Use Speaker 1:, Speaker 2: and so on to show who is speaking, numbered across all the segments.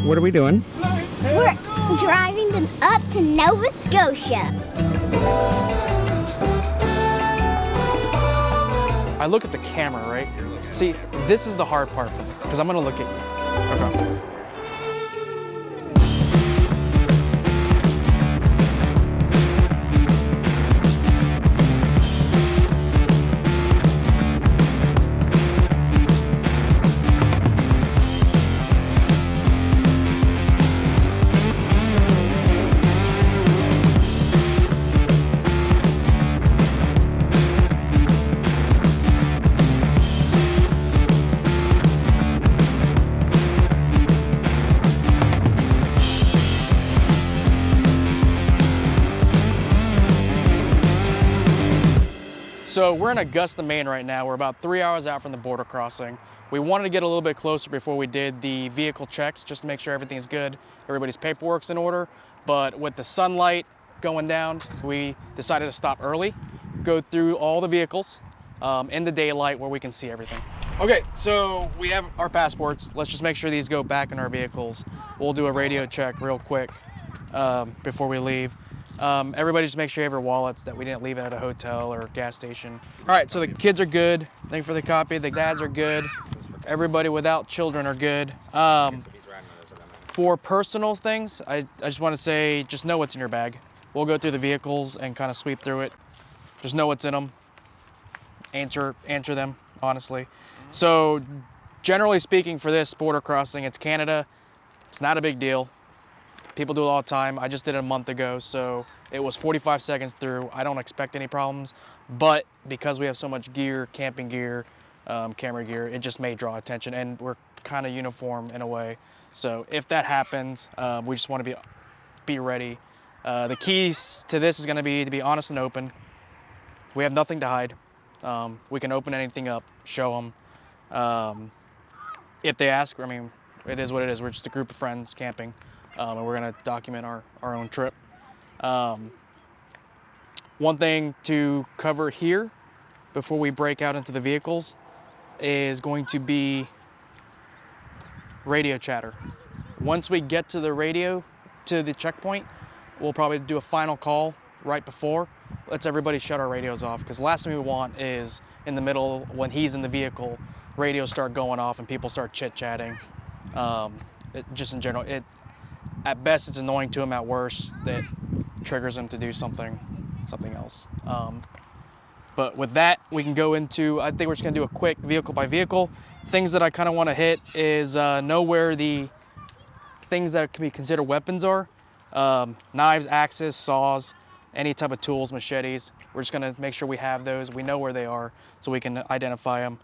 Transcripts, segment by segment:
Speaker 1: What are we doing?
Speaker 2: We're driving them up to Nova Scotia.
Speaker 3: I look at the camera, right? See, this is the hard part for me, because I'm gonna look at you. Okay. So we're in Augusta, Maine right now. We're about 3 hours out from the border crossing. We wanted to get a little bit closer before we did the vehicle checks, just to make sure everything's good, everybody's paperwork's in order. But with the sunlight going down, we decided to stop early, go through all the vehicles in the daylight where we can see everything. Okay, so we have our passports. Let's just make sure these go back in our vehicles. We'll do a radio check real quick before we leave. Everybody just make sure you have your wallets, that we didn't leave it at a hotel or a gas station. All right, so the kids are good. Thank you for the copy. The dads are good. Everybody without children are good. For personal things, I just want to say, just know what's in your bag. We'll go through the vehicles and kind of sweep through it. Just know what's in them. Answer them, honestly. So generally speaking, for this border crossing, it's Canada. It's not a big deal. People do it all the time. I just did it a month ago, so it was 45 seconds through. I don't expect any problems, but because we have so much gear, camping gear, camera gear, it just may draw attention, and we're kind of uniform in a way. So if that happens, we just want to be ready. The keys to this is going to be honest and open. We have nothing to hide. We can open anything up, show them. If they ask, I mean, it is what it is. We're just a group of friends camping. And we're gonna document our own trip. One thing to cover here before we break out into the vehicles is going to be radio chatter. Once we get to the radio, to the checkpoint, we'll probably do a final call right before. Lets everybody shut our radios off, because the last thing we want is in the middle, when he's in the vehicle, radios start going off and people start chit-chatting. Just in general, at best, it's annoying to him. At worst, that triggers him to do something else. But with that, we can go into, I think we're just gonna do a quick vehicle by vehicle. Things that I kind of want to hit is know where the things that can be considered weapons are. Knives, axes, saws, any type of tools, machetes. We're just gonna make sure we have those. We know where they are so we can identify them.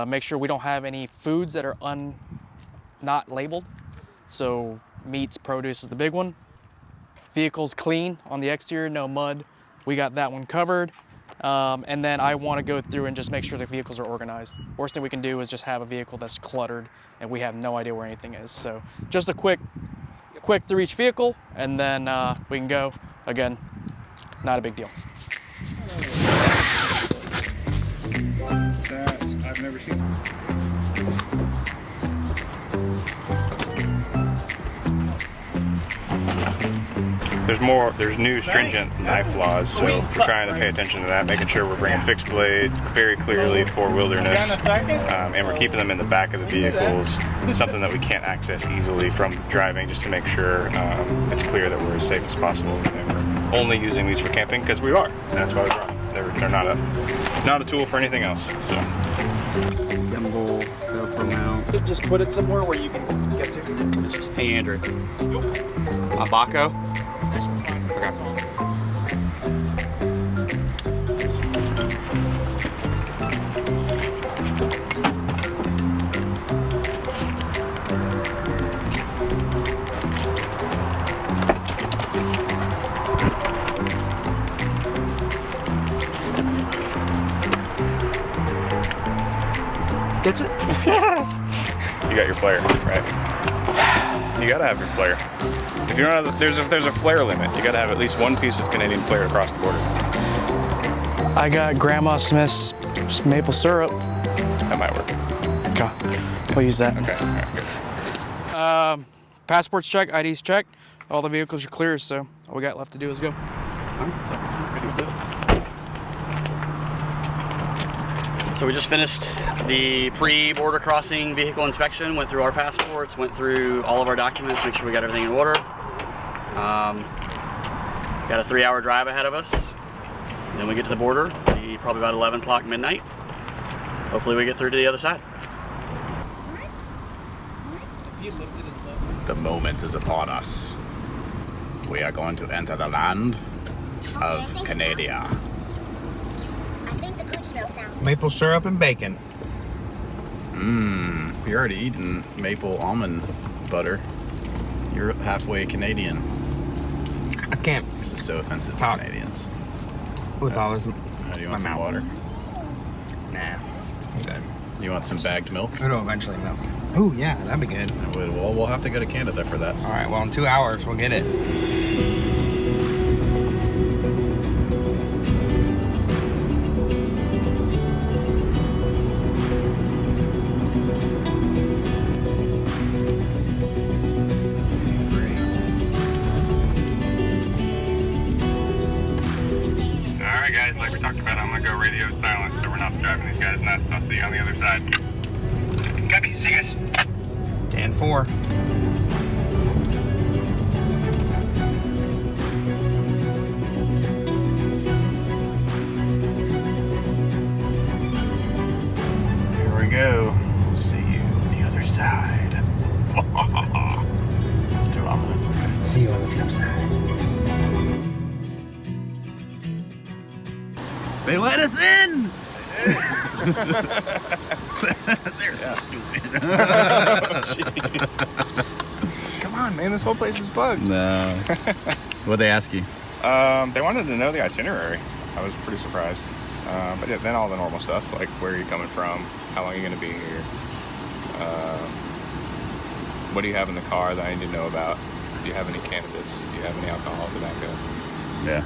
Speaker 3: Make sure we don't have any foods that are not labeled. So meats, produce is the big one. Vehicles clean on the exterior, no mud. We got that one covered. And then I want to go through and just make sure the vehicles are organized. Worst thing we can do is just have a vehicle that's cluttered and we have no idea where anything is. So just a quick through each vehicle, and then we can go. Again, not a big deal.
Speaker 1: I've never seen.
Speaker 4: There's new stringent knife laws, so we're trying to pay attention to that, making sure we're bringing fixed blade very clearly for wilderness, and we're keeping them in the back of the vehicles, something that we can't access easily from driving, just to make sure it's clear that we're as safe as possible. And we're only using these for camping because we are, and that's why we brought them. They're not a tool for anything else. So.
Speaker 1: Gimbal, GoPro mount.
Speaker 5: Just put it somewhere where you can get to. Hey Andrew. Abaco?
Speaker 3: That's it.
Speaker 4: You got your flare, right? You gotta have your flare. If you don't have, there's a flare limit. You gotta have at least one piece of Canadian flare across the border.
Speaker 3: I got Grandma Smith's maple syrup.
Speaker 4: That might work.
Speaker 3: Okay, we'll use that.
Speaker 4: Okay, all right, good.
Speaker 3: passports checked, IDs checked, all the vehicles are clear, so all we got left to do is go.
Speaker 5: So we just finished the pre-border crossing vehicle inspection, went through our passports, went through all of our documents, make sure we got everything in order. Got a 3-hour drive ahead of us. Then we get to the border, probably about 11 o'clock midnight. Hopefully we get through to the other side.
Speaker 6: The moment is upon us. We are going to enter the land of Canada.
Speaker 2: I think the food smells sound.
Speaker 6: Maple syrup and bacon. Mmm, you're already eating maple almond butter. You're halfway Canadian.
Speaker 7: I can't
Speaker 6: This is so offensive to
Speaker 7: Talk.
Speaker 6: Canadians.
Speaker 7: with all this.
Speaker 6: Do you want
Speaker 7: My
Speaker 6: some
Speaker 7: mouth.
Speaker 6: water?
Speaker 7: Nah. I'm good.
Speaker 6: You want some bagged milk?
Speaker 7: It'll eventually melt. Oh yeah, that'd be good.
Speaker 6: Well, we'll have to go to Canada for that.
Speaker 7: All right. Well, in 2 hours we'll get it.
Speaker 4: Alright guys, like we talked about, I'm gonna go radio silent so we're not driving these guys nuts. I'll see you on the other side. Copy, see you guys.
Speaker 7: 10-4.
Speaker 6: Here we go. We'll see you on the other side. It's too ominous. Okay.
Speaker 7: See you on the flip side.
Speaker 6: They let us in! They're so stupid.
Speaker 4: Come on man, this whole place is bugged.
Speaker 6: No. What'd they ask you?
Speaker 4: They wanted to know the itinerary. I was pretty surprised. But yeah, then all the normal stuff, like where are you coming from, how long are you going to be here, what do you have in the car that I need to know about, do you have any cannabis, do you have any alcohol, tobacco.
Speaker 6: Yeah.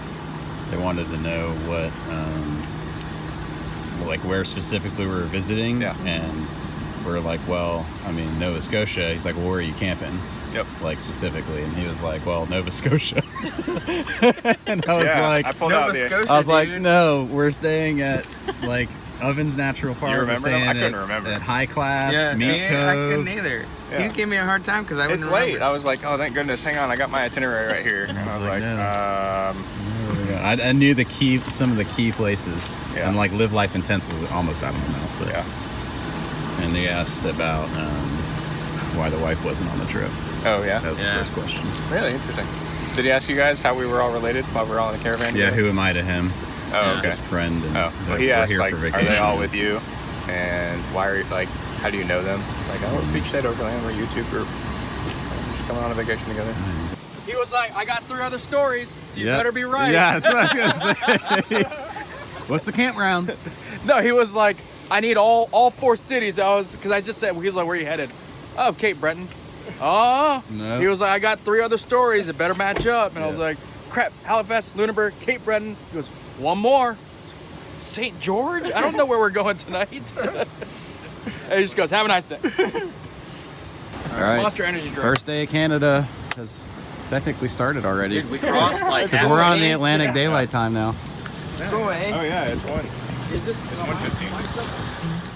Speaker 6: They wanted to know what, like where specifically we were visiting.
Speaker 4: Yeah.
Speaker 6: And we're like, well, I mean, Nova Scotia. He's like, well, where are you camping?
Speaker 4: Yep.
Speaker 6: Like specifically. And he was like, well, Nova Scotia. And I was
Speaker 4: Yeah,
Speaker 6: like,
Speaker 4: I pulled out the...
Speaker 6: I was like, no, we're staying at like Ovens Natural Park.
Speaker 4: You remember
Speaker 6: We're
Speaker 4: them? I
Speaker 6: staying
Speaker 4: couldn't remember.
Speaker 6: At High Class,
Speaker 7: Yeah,
Speaker 6: Meat
Speaker 7: see,
Speaker 6: Cove.
Speaker 7: I couldn't either.
Speaker 4: Yeah.
Speaker 7: You gave me a hard time because I wouldn't
Speaker 4: It's late.
Speaker 7: remember.
Speaker 4: I was like, oh, thank goodness. Hang on, I got my itinerary right here. And I was like,
Speaker 6: I knew some of the key places.
Speaker 4: Yeah.
Speaker 6: And like Live Life Intense was almost out of my mouth. But
Speaker 4: yeah.
Speaker 6: And they asked about why the wife wasn't on the trip.
Speaker 4: Oh, yeah?
Speaker 6: That was
Speaker 7: Yeah.
Speaker 6: the first question.
Speaker 4: Really interesting. Did he ask you guys how we were all related while we were all in the caravan?
Speaker 6: Yeah,
Speaker 4: together?
Speaker 6: who am I to him?
Speaker 4: Oh, okay.
Speaker 6: His friend. And
Speaker 4: Oh, well,
Speaker 6: we're
Speaker 4: he asked,
Speaker 6: here
Speaker 4: like,
Speaker 6: for
Speaker 4: are
Speaker 6: vacation.
Speaker 4: they all with you? And why are you, like, how do you know them? Like, oh, Beach State Overland, we're a YouTube group. We're just coming on a vacation together.
Speaker 3: He was like, I got 3 other stories, so you
Speaker 6: Yeah.
Speaker 3: better be right.
Speaker 6: Yeah, that's what I was gonna say. What's the campground?
Speaker 3: No, he was like, I need all 4 cities. Because I just said, he was like, where are you headed? Oh, Cape Breton. Oh.
Speaker 6: No.
Speaker 3: He was like, I got 3 other stories that better match up. And I was
Speaker 6: Yeah.
Speaker 3: like, crap, Halifax, Lunenburg, Cape Breton. He goes, 1 more. St. George? I don't know where we're going tonight. And he just goes, have a nice day.
Speaker 6: All right.
Speaker 3: Monster Energy drink.
Speaker 6: First day of Canada has technically started already.
Speaker 5: Dude, we crossed like
Speaker 6: Because we're on the
Speaker 5: halfway.
Speaker 6: Atlantic Daylight Time now.
Speaker 7: Go away.
Speaker 4: Oh, yeah, it's 1.
Speaker 3: Is this?
Speaker 4: It's 1:15.